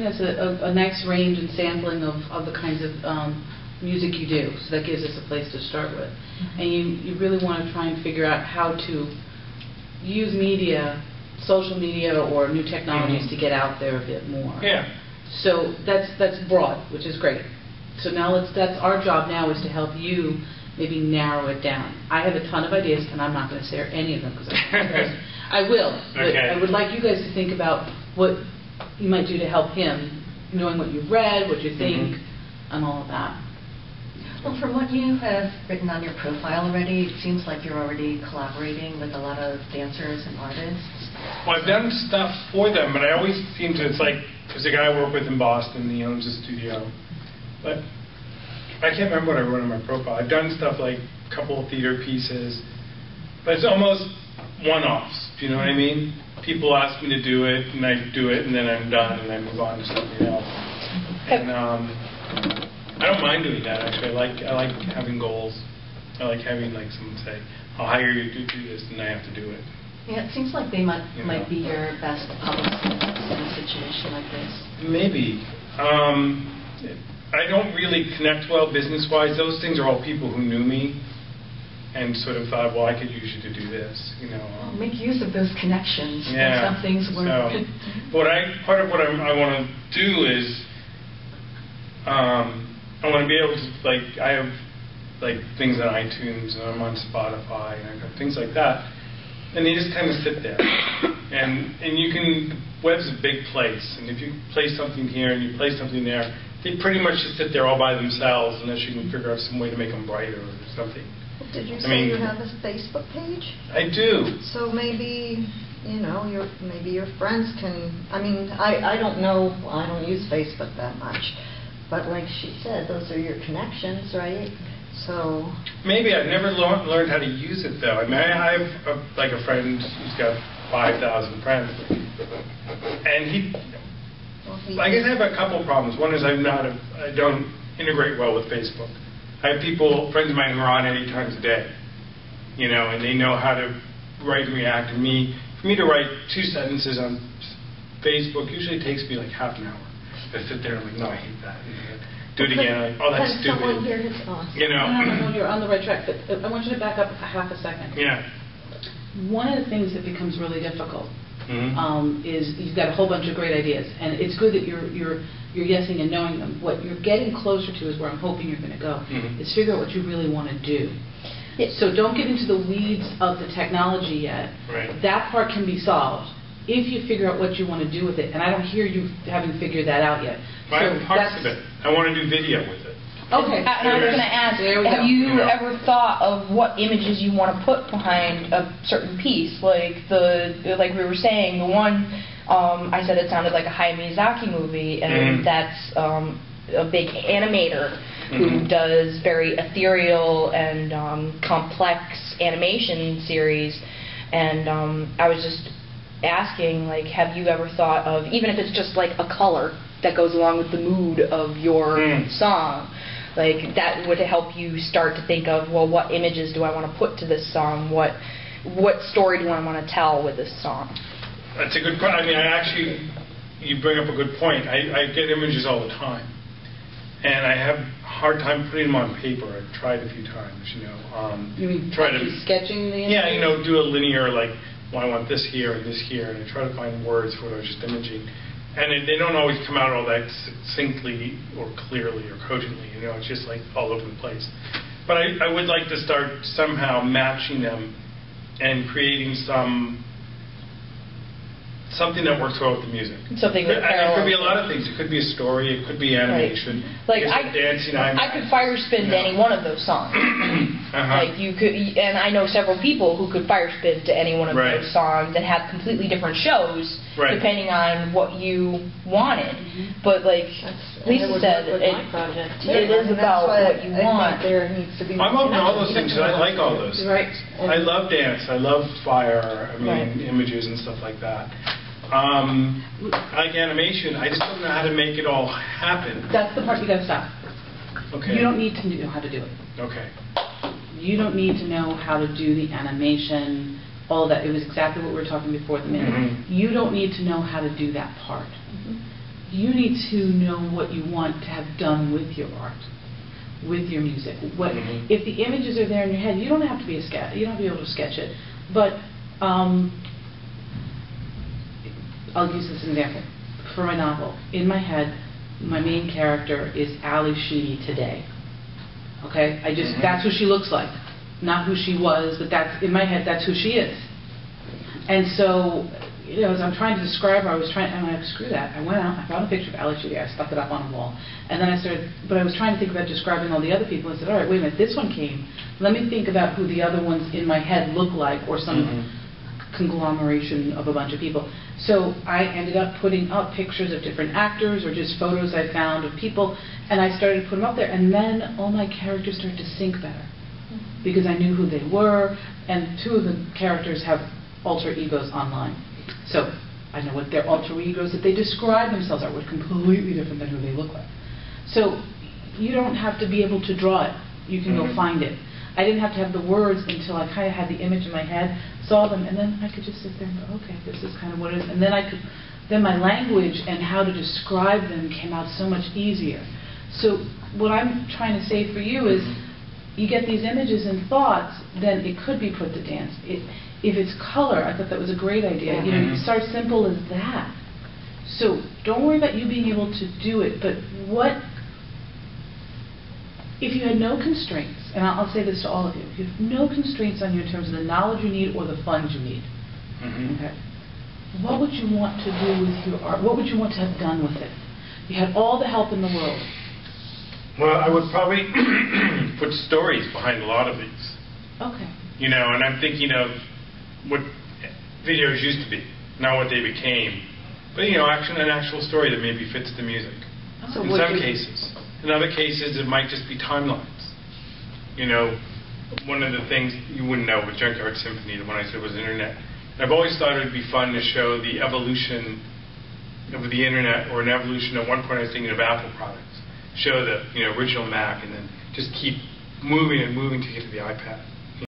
giving us a nice range and sampling of the kinds of music you do, so that gives us a place to start with. And you really want to try and figure out how to use media, social media or new technologies to get out there a bit more. Yeah. So that's broad, which is great. So now that's our job now, is to help you maybe narrow it down. I have a ton of ideas, and I'm not going to share any of them because I will. But I would like you guys to think about what you might do to help him, knowing what you've read, what you think, and all of that. Well, from what you have written on your profile already, it seems like you're already collaborating with a lot of dancers and artists. Well, I've done stuff for them, but I always seem to, it's like, there's a guy I work with in Boston, he owns a studio. But I can't remember what I wrote on my profile. I've done stuff like a couple of theater pieces, but it's almost one-offs, do you know what I mean? People ask me to do it, and I do it, and then I'm done, and I move on to something else. And I don't mind doing that, actually. I like having goals. I like having like someone say, I'll hire you to do this, and I have to do it. Yeah, it seems like they might be your best publicist in a situation like this. Maybe. I don't really connect well business-wise. Those things are all people who knew me and sort of thought, well, I could use you to do this, you know. Well, make use of those connections. Yeah. Some things work. So, part of what I want to do is, I want to be able to, like, I have like things on iTunes and I'm on Spotify and I've got things like that, and they just kind of sit there. And you can, web's a big place, and if you play something here and you play something there, they pretty much just sit there all by themselves unless you can figure out some way to make them brighter or something. Did you say you have a Facebook page? I do. So maybe, you know, maybe your friends can, I mean, I don't know, I don't use Facebook that much, but like she said, those are your connections, right? So maybe I've never learned how to use it though. I mean, I have like a friend who's got 5,000 friends, and I guess I have a couple of problems. One is I don't integrate well with Facebook. I have friends of mine who are on it 8 times a day, you know, and they know how to write and react. And for me to write 2 sentences on Facebook usually takes me like half an hour. I sit there and I'm like, no, I hate that. Do it again. Like, oh, that's stupid. You know. No, you're on the right track. But I want you to back up half a second. Yeah. One of the things that becomes really difficult is you've got a whole bunch of great ideas, and it's good that you're yesing and knowing them. What you're getting closer to is where I'm hoping you're going to go. Is figure out what you really want to do. So don't get into the weeds of the technology yet. Right. That part can be solved if you figure out what you want to do with it. And I don't hear you having figured that out yet. Parts of it. I want to do video with it. Okay. I was going to ask, have you ever thought of what images you want to put behind a certain piece? Like we were saying, the one I said it sounded like a Hayao Miyazaki movie, and that's a big animator who does very ethereal and complex animation series. And I was just asking, like, have you ever thought of, even if it's just like a color that goes along with the mood of your song, like that would help you start to think of, well, what images do I want to put to this song? What story do I want to tell with this song? That's a good question. I mean, you bring up a good point. I get images all the time, and I have a hard time putting them on paper. I've tried a few times, you know. You mean sketching the image? Yeah, you know, do a linear, like, well, I want this here and this here, and I try to find words for what I was just imaging. And they don't always come out all that succinctly or clearly or cogently, you know, it's just like all over the place. But I would like to start somehow matching them and creating something that works well with the music. Something that it could be a lot of things. It could be a story. It could be animation. Right. Like I could fire spin to any one of those songs. Like you could, and I know several people who could fire spin to any one of those songs and have completely different shows depending on what you wanted. But like Lisa said, it is about what you want. There needs to be. I'm open to all those things. I like all those. Right. I love dance. I love fire. I mean, images and stuff like that. Like animation, I just don't know how to make it all happen. That's the part you got to stop. Okay. You don't need to know how to do it. Okay. You don't need to know how to do the animation, all that. It was exactly what we were talking before the minute. You don't need to know how to do that part. you need to know what you want to have done with your art, with your music. What if the images are there in your head? You don't have to be you don't have to be able to sketch it. But I'll use this as an example. For my novel, in my head, my main character is Ali Sheedy today. Okay, that's who she looks like, not who she was, but that's in my head. That's who she is. And so, as I'm trying to describe her, I'm like, screw that. I went out, I found a picture of Ali Sheedy, I stuck it up on a wall, and then I was trying to think about describing all the other people, and said, all right, wait a minute, this one came. Let me think about who the other ones in my head look like, or some conglomeration of a bunch of people. So I ended up putting up pictures of different actors or just photos I found of people, and I started to put them up there, and then all my characters started to sync better because I knew who they were, and two of the characters have alter egos online. So I know what their alter egos that they describe themselves are, were completely different than who they look like. So you don't have to be able to draw it. You can go find it. I didn't have to have the words until I kind of had the image in my head, saw them, and then I could just sit there and go, okay, this is kind of what it is. And then my language and how to describe them came out so much easier. So what I'm trying to say for you is, you get these images and thoughts, then it could be put to dance. If it's color, I thought that was a great idea. You start simple as that. So don't worry about you being able to do it, but if you had no constraints, and I'll say this to all of you, if you have no constraints on you in terms of the knowledge you need or the funds you need, okay, what would you want to do with your art? What would you want to have done with it? You had all the help in the world. Well, I would probably put stories behind a lot of these. Okay. And I'm thinking of what videos used to be, not what they became. But, an actual story that maybe fits the music. So in some cases. In other cases, it might just be timelines. One of the things you wouldn't know with Junkyard Symphony, the one I said was internet. And I've always thought it would be fun to show the evolution of the internet, or an evolution. At one point I was thinking of Apple products. Show the original Mac, and then just keep moving and moving to get to the iPad.